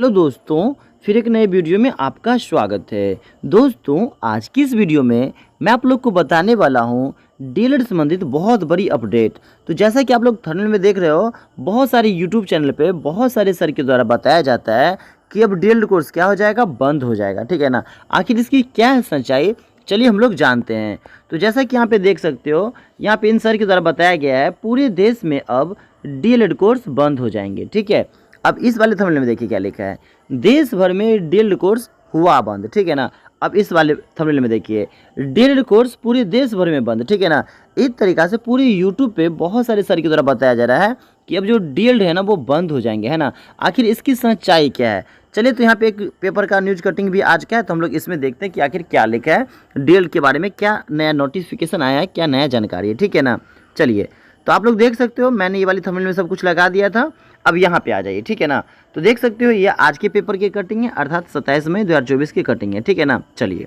Hello दोस्तों, फिर एक नए वीडियो में आपका स्वागत है। दोस्तों, आज की इस वीडियो में मैं आप लोग को बताने वाला हूँ डीएलएड संबंधित बहुत बड़ी अपडेट। तो जैसा कि आप लोग थंबनेल में देख रहे हो, बहुत सारे यूट्यूब चैनल पे बहुत सारे सर के द्वारा बताया जाता है कि अब डीएलएड कोर्स क्या हो जाएगा, बंद हो जाएगा। ठीक है ना। आखिर इसकी क्या है सच्चाई, चलिए हम लोग जानते हैं। तो जैसा कि यहाँ पे देख सकते हो, यहाँ पे इन सर के द्वारा बताया गया है पूरे देश में अब डीएलएड कोर्स बंद हो जाएंगे। ठीक है। अब इस वाले थंबनेल में देखिए क्या लिखा है, देश भर में डीएलएड कोर्स हुआ बंद। ठीक है ना। अब इस वाले थंबनेल में देखिए, डीएलएड कोर्स पूरे देश भर में बंद। ठीक है ना। इस तरीक़ा से पूरे यूट्यूब पे बहुत सारे सर के द्वारा बताया जा रहा है कि अब जो डीएलएड है ना वो बंद हो जाएंगे, है ना। आखिर इसकी सच्चाई क्या है, चलिए तो यहाँ पे एक पेपर का न्यूज़ कटिंग भी आज का है, तो हम लोग इसमें देखते हैं कि आखिर क्या लिखा है डीएलएड के बारे में, क्या नया नोटिफिकेशन आया है, क्या नया जानकारी है। ठीक है ना। चलिए, तो आप लोग देख सकते हो मैंने ये वाली थंबनेल में सब कुछ लगा दिया था। अब यहाँ पे आ जाइए। ठीक है ना। तो देख सकते हो ये आज के पेपर की कटिंग है, अर्थात 27 मई 2024 की कटिंग है। ठीक है ना। चलिए,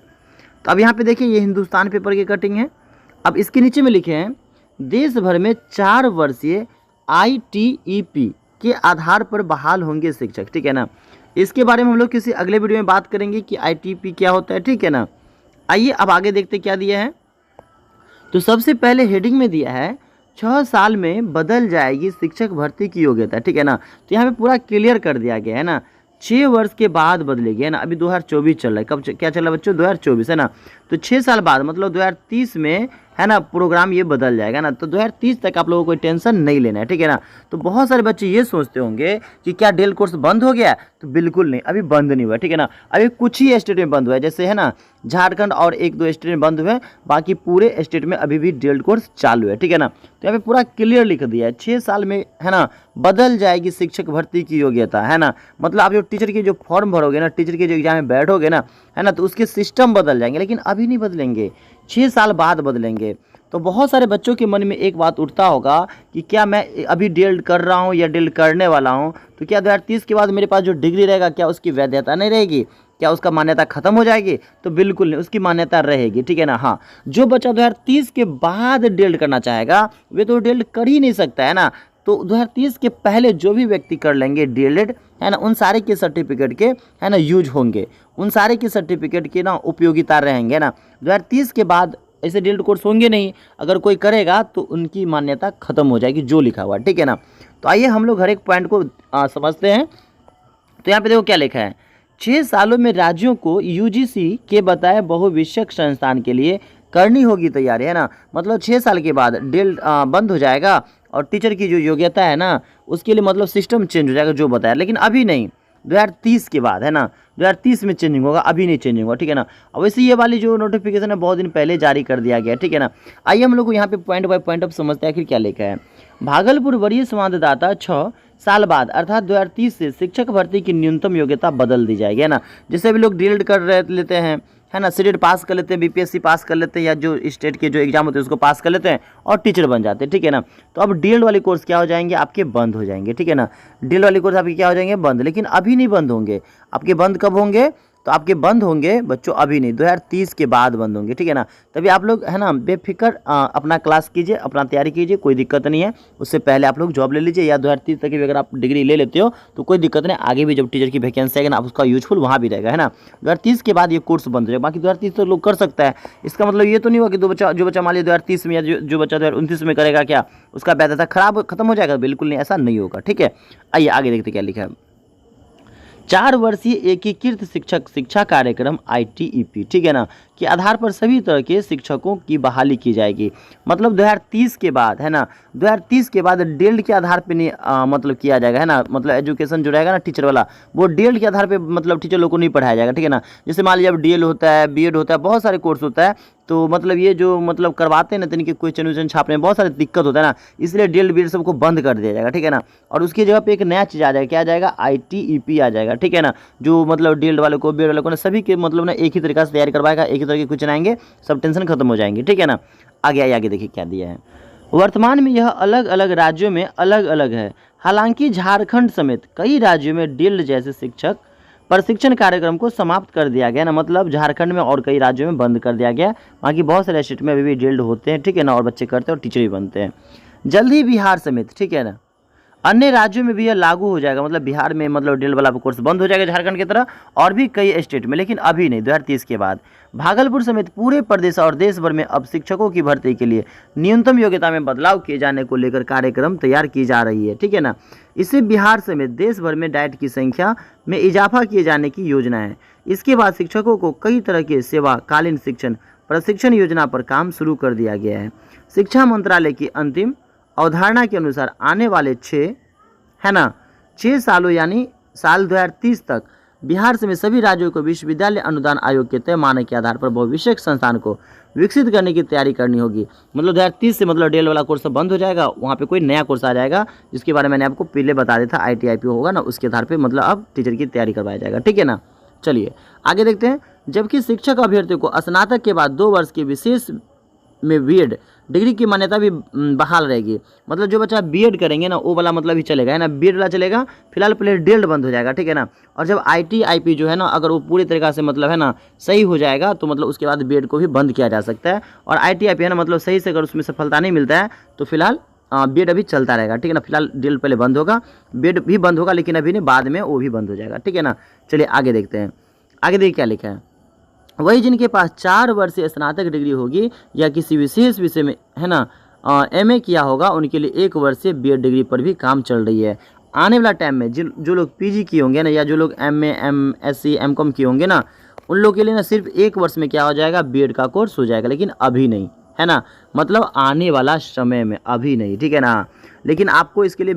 तो अब यहाँ पे देखिए ये हिंदुस्तान पेपर की कटिंग है। अब इसके नीचे में लिखे हैं, देश भर में 4 वर्षीय ITEP के आधार पर बहाल होंगे शिक्षक। ठीक है ना। इसके बारे में हम लोग किसी अगले वीडियो में बात करेंगे कि ITEP क्या होता है। ठीक है ना। आइए अब आगे देखते क्या दिया है। तो सबसे पहले हेडिंग में दिया है 6 साल में बदल जाएगी शिक्षक भर्ती की योग्यता। ठीक है ना। तो यहाँ पे पूरा क्लियर कर दिया गया है ना, 6 वर्ष के बाद बदलेगी, है ना। अभी 2024 चल रहा है, कब क्या चल रहा है बच्चों, 2024, है ना। तो 6 साल बाद मतलब 2030 में, है ना, प्रोग्राम ये बदल जाएगा ना। तो 2030 तक आप लोगों को कोई टेंशन नहीं लेना है। ठीक है ना। तो बहुत सारे बच्चे ये सोचते होंगे कि क्या डीएलएड कोर्स बंद हो गया, तो बिल्कुल नहीं, अभी बंद नहीं हुआ। ठीक है ना। अभी कुछ ही स्टेट में बंद हुआ है, जैसे है ना झारखंड और 1-2 स्टेट में बंद हुए, बाकी पूरे स्टेट में अभी भी डीएलएड कोर्स चालू है। ठीक है ना। तो यहाँ पे पूरा क्लियर लिख दिया है 6 साल में, है ना, बदल जाएगी शिक्षक भर्ती की योग्यता, है ना। मतलब आप जो टीचर की जो फॉर्म भरोगे ना, टीचर के जो एग्जाम में बैठोगे ना, है ना, तो उसके सिस्टम बदल जाएंगे, लेकिन अभी नहीं बदलेंगे, 6 साल बाद बदलेंगे। तो बहुत सारे बच्चों के मन में एक बात उठता होगा कि क्या मैं अभी डीएलएड कर रहा हूँ या डीएलएड करने वाला हूँ, तो क्या 2030 के बाद मेरे पास जो डिग्री रहेगा क्या उसकी वैधता नहीं रहेगी, क्या उसका मान्यता खत्म हो जाएगी? तो बिल्कुल नहीं, उसकी मान्यता रहेगी। ठीक है ना। हाँ, जो बच्चा 2030 के बाद डीएलएड करना चाहेगा वे तो डीएलएड कर ही नहीं सकता, है ना। तो 2030 के पहले जो भी व्यक्ति कर लेंगे डीएलएड, है ना, उन सारे के सर्टिफिकेट के, है ना, यूज होंगे, उन सारे के सर्टिफिकेट की ना उपयोगिता रहेंगे ना। 2030 के बाद ऐसे डीएलएड कोर्स होंगे नहीं, अगर कोई करेगा तो उनकी मान्यता खत्म हो जाएगी जो लिखा हुआ। ठीक है ना। तो आइए हम लोग हर एक पॉइंट को समझते हैं। तो यहाँ पे देखो क्या लिखा है, 6 सालों में राज्यों को यूजीसी के बताए बहुविषयक संस्थान के लिए करनी होगी तैयारी, है ना। मतलब 6 साल के बाद डीएलएड बंद हो जाएगा और टीचर की जो योग्यता है ना उसके लिए मतलब सिस्टम चेंज हो जाएगा जो बताया, लेकिन अभी नहीं, 2030 के बाद, है ना। 2030 में चेंजिंग होगा, अभी नहीं चेंजिंग होगा। ठीक है ना। अब वैसे ये वाली जो नोटिफिकेशन है बहुत दिन पहले जारी कर दिया गया। ठीक है ना। आइए हम लोग को यहाँ पे पॉइंट बाय पॉइंट अब समझते हैं आखिर क्या लिखा है। भागलपुर वरीय संवाददाता 6 साल बाद अर्थात 2030 से शिक्षक भर्ती की न्यूनतम योग्यता बदल दी जाएगी, है ना। जैसे भी लोग डीएलएड कर लेते हैं, है ना, सीटेट पास कर लेते हैं, बीपीएससी पास कर लेते हैं, या जो स्टेट के जो एग्जाम होते हैं उसको पास कर लेते हैं और टीचर बन जाते हैं। ठीक है ना। तो अब डीएलएड वाले कोर्स क्या हो जाएंगे, आपके बंद हो जाएंगे। ठीक है ना। डीएलएड वाले कोर्स आपके क्या हो जाएंगे, बंद। लेकिन अभी नहीं बंद होंगे, आपके बंद कब होंगे, तो आपके बंद होंगे बच्चों अभी नहीं, 2030 के बाद बंद होंगे। ठीक है ना। तभी आप लोग, है ना, बेफिक्र अपना क्लास कीजिए, अपना तैयारी कीजिए, कोई दिक्कत नहीं है। उससे पहले आप लोग जॉब ले लीजिए, या 2030 तक भी अगर आप डिग्री ले लेते हो तो कोई दिक्कत नहीं, आगे भी जब टीचर की वैकेंसी आएगी ना आप उसका यूजफुल वहाँ भी रहेगा, है ना। 2030 के बाद ये कोर्स बंद हो जाएगा, बाकी 2030 तो लोग कर सकता है। इसका मतलब ये तो नहीं हुआ कि जो बच्चा मान लीजिए 2030 में या जो बच्चा 2029 में करेगा क्या उसका वैधता खत्म हो जाएगा, बिल्कुल नहीं, ऐसा नहीं होगा। ठीक है। आइए आगे देखते क्या लिखा है। 4 वर्षीय एकीकृत शिक्षक शिक्षा कार्यक्रम ITEP, ठीक है ना, के आधार पर सभी तरह के शिक्षकों की बहाली की जाएगी। मतलब 2030 के बाद, है ना, 2030 के बाद डीएलएड के आधार पे नहीं मतलब किया जाएगा, है ना। मतलब एजुकेशन जो रहेगा ना टीचर वाला, वो डीएलएड के आधार पे मतलब टीचर लोग को नहीं पढ़ाया जाएगा। ठीक है ना। जैसे मान लीजिए अब डीएल होता है, बीएड होता है, बहुत सारे कोर्स होता है, तो मतलब ये जो मतलब करवाते हैं ना, तो इनके क्वेश्चन व्वेश्चन छापने में बहुत सारी दिक्कत होता है ना, इसलिए डीएलएड बीएड सबको बंद कर दिया जाएगा। ठीक है ना। और उसकी जगह पे एक नया चीज़ आ जाएगा, क्या आ जाएगा, ITEP आ जाएगा। ठीक है ना। जो मतलब डीएलएड वाले को, बीएड वाले को ना, सभी के मतलब ना एक ही तरीका से तैयारी करवाएगा, एक ही तरह के क्वेश्चन आएंगे, सब टेंशन खत्म हो जाएंगे। ठीक है ना। आगे देखिए क्या दिया है। वर्तमान में यह अलग अलग राज्यों में अलग अलग है। हालांकि झारखंड समेत कई राज्यों में डीएलएड जैसे शिक्षक प्रशिक्षण कार्यक्रम को समाप्त कर दिया गया ना। मतलब झारखंड में और कई राज्यों में बंद कर दिया गया, बाकी बहुत सारे स्टेट में अभी भी डीएलएड होते हैं। ठीक है ना। और बच्चे करते हैं और टीचर भी बनते हैं। जल्द ही बिहार समेत, ठीक है ना, अन्य राज्यों में भी यह लागू हो जाएगा, मतलब बिहार में मतलब डीएलएड वाला कोर्स बंद हो जाएगा झारखंड की तरह, और भी कई स्टेट में, लेकिन अभी नहीं, 2030 के बाद। भागलपुर समेत पूरे प्रदेश और देश भर में अब शिक्षकों की भर्ती के लिए न्यूनतम योग्यता में बदलाव किए जाने को लेकर कार्यक्रम तैयार की जा रही है, ठीक है ना। इससे बिहार समेत देश भर में डाइट की संख्या में इजाफा किए जाने की योजना है। इसके बाद शिक्षकों को कई तरह के सेवाकालीन शिक्षण प्रशिक्षण योजना पर काम शुरू कर दिया गया है। शिक्षा मंत्रालय की अंतिम अवधारणा के अनुसार आने वाले 6 सालों यानी साल 2030 तक बिहार समेत सभी राज्यों को विश्वविद्यालय अनुदान आयोग के तय मानक के आधार पर बहुविषयक संस्थान को विकसित करने की तैयारी करनी होगी। मतलब 2030 से मतलब डीएलएड वाला कोर्स बंद हो जाएगा, वहाँ पे कोई नया कोर्स आ जाएगा, जिसके बारे में मैंने आपको पहले बता दिया था, ITIP होगा ना, उसके आधार पर मतलब अब टीचर की तैयारी करवाया जाएगा, ठीक है ना। चलिए आगे देखते हैं। जबकि शिक्षक अभ्यर्थियों को स्नातक के बाद 2 वर्ष के विशेष में बीएड डिग्री की मान्यता भी बहाल रहेगी। मतलब जो बच्चा बीएड करेंगे ना, वो वाला मतलब ही चलेगा, है ना, बीएड वाला चलेगा। फिलहाल पहले डीएलएड बंद हो जाएगा, ठीक है ना। और जब ITIP जो है ना, अगर वो पूरी तरीक़ा से मतलब है ना सही हो जाएगा, तो मतलब उसके बाद बीएड को भी बंद किया जा सकता है। और ITIP है ना, मतलब सही से अगर उसमें सफलता नहीं मिलता है तो फिलहाल बीएड अभी चलता रहेगा, ठीक है ना। फिलहाल डीएलएड पहले बंद होगा, बीएड भी बंद होगा, लेकिन अभी नहीं, बाद में वो भी बंद हो जाएगा, ठीक है ना। चलिए आगे देखते हैं। आगे देखिए क्या लिखा है। वही जिनके पास 4 वर्षीय स्नातक डिग्री होगी या किसी विशेष विषय में है ना MA किया होगा, उनके लिए 1 वर्षीय बीएड डिग्री पर भी काम चल रही है। आने वाला टाइम में जो लोग PG किए होंगे ना, या जो लोग MA MSc MCOM किए होंगे ना, उन लोग के लिए ना सिर्फ 1 वर्ष में क्या हो जाएगा, बीएड का कोर्स हो जाएगा, लेकिन अभी नहीं, है ना। मतलब आने वाला समय में, अभी नहीं, ठीक है ना। लेकिन आपको इसके लिए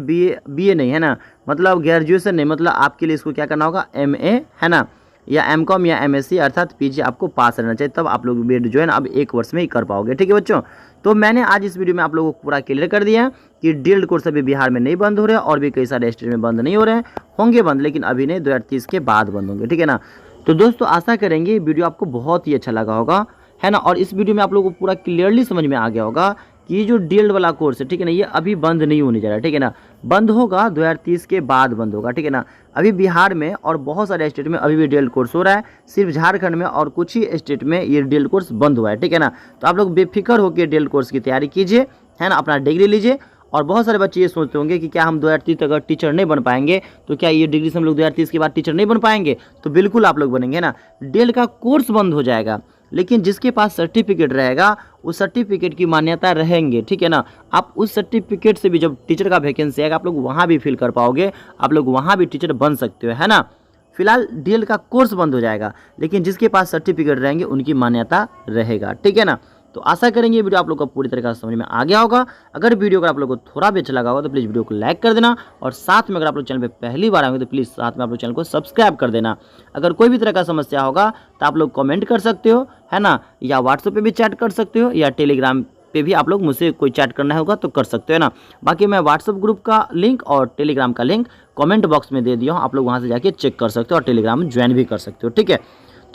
BA नहीं, है ना, मतलब ग्रेजुएशन नहीं, मतलब आपके लिए इसको क्या करना होगा, MA, है ना, या MCOM या MSc अर्थात PG आपको पास रहना चाहिए, तब आप लोग बीएड जो है ना अब 1 वर्ष में ही कर पाओगे, ठीक है बच्चों। तो मैंने आज इस वीडियो में आप लोगों को पूरा क्लियर कर दिया है कि डीएलएड कोर्स अभी बिहार में नहीं बंद हो रहे हैं, और भी कई सारे स्टेट में बंद नहीं हो रहे हैं, होंगे बंद, लेकिन अभी नहीं, 2030 के बाद बंद होंगे, ठीक है ना। तो दोस्तों आशा करेंगे वीडियो आपको बहुत ही अच्छा लगा होगा, है ना। और इस वीडियो में आप लोगों को पूरा क्लियरली समझ में आ गया होगा कि ये जो डीएलएड वाला कोर्स है, ठीक है ना, ये अभी बंद नहीं होने जा रहा है, ठीक है ना। बंद होगा 2030 के बाद बंद होगा, ठीक है ना। अभी बिहार में और बहुत सारे स्टेट में अभी भी डीएलएड कोर्स हो रहा है, सिर्फ झारखंड में और कुछ ही स्टेट में ये डीएलएड कोर्स बंद हुआ है, ठीक है ना। तो आप लोग बेफिक्र होकर डीएलएड कोर्स की तैयारी कीजिए, है ना, अपना डिग्री लीजिए। और बहुत सारे बच्चे ये सोचते होंगे कि क्या हम 2030 तक अगर टीचर नहीं बन पाएंगे तो क्या ये डिग्री से हम लोग 2030 के बाद टीचर नहीं बन पाएंगे? तो बिल्कुल आप लोग बनेंगे ना। डीएलएड का कोर्स बंद हो जाएगा, लेकिन जिसके पास सर्टिफिकेट रहेगा उस सर्टिफिकेट की मान्यता रहेंगे, ठीक है ना। आप उस सर्टिफिकेट से भी जब टीचर का वैकेंसी आएगा, आप लोग वहाँ भी फिल कर पाओगे, आप लोग वहाँ भी टीचर बन सकते हो, है ना। फिलहाल डीएलएड का कोर्स बंद हो जाएगा, लेकिन जिसके पास सर्टिफिकेट रहेंगे उनकी मान्यता रहेगा, ठीक है ना। तो आशा करेंगे वीडियो आप लोग को पूरी तरह से समझ में आ गया होगा। अगर वीडियो अगर आप लोग को थोड़ा भी अच्छा लगा होगा तो प्लीज़ वीडियो को लाइक कर देना, और साथ में अगर आप लोग चैनल पे पहली बार आएंगे तो प्लीज़ साथ में आप लोग चैनल को सब्सक्राइब कर देना। अगर कोई भी तरह का समस्या होगा तो आप लोग कमेंट कर सकते हो, है ना, या व्हाट्सएप पे भी चैट कर सकते हो, या टेलीग्राम पे भी आप लोग मुझसे कोई चैट करना होगा तो कर सकते हो ना। बाकी मैं व्हाट्सएप ग्रुप का लिंक और टेलीग्राम का लिंक कमेंट बॉक्स में दे दिया हूँ, आप लोग वहाँ से जाके चेक कर सकते हो और टेलीग्राम में ज्वाइन भी कर सकते हो, ठीक है।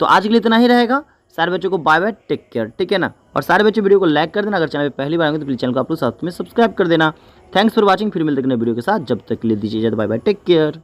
तो आज के लिए इतना ही रहेगा। सारे बच्चों को बाय बाय, टेक केयर, ठीक है ना। और सारे बच्चे वीडियो को लाइक कर देना, अगर चैनल पे पहली बार आएंगे तो प्लीज चैनल को आप लोग साथ में सब्सक्राइब कर देना। थैंक्स फॉर वॉचिंग, फिर मिलते हैं नए वीडियो के साथ, जब तक के लिए दीजिए इजाजत, बाय बाय, टेक केयर।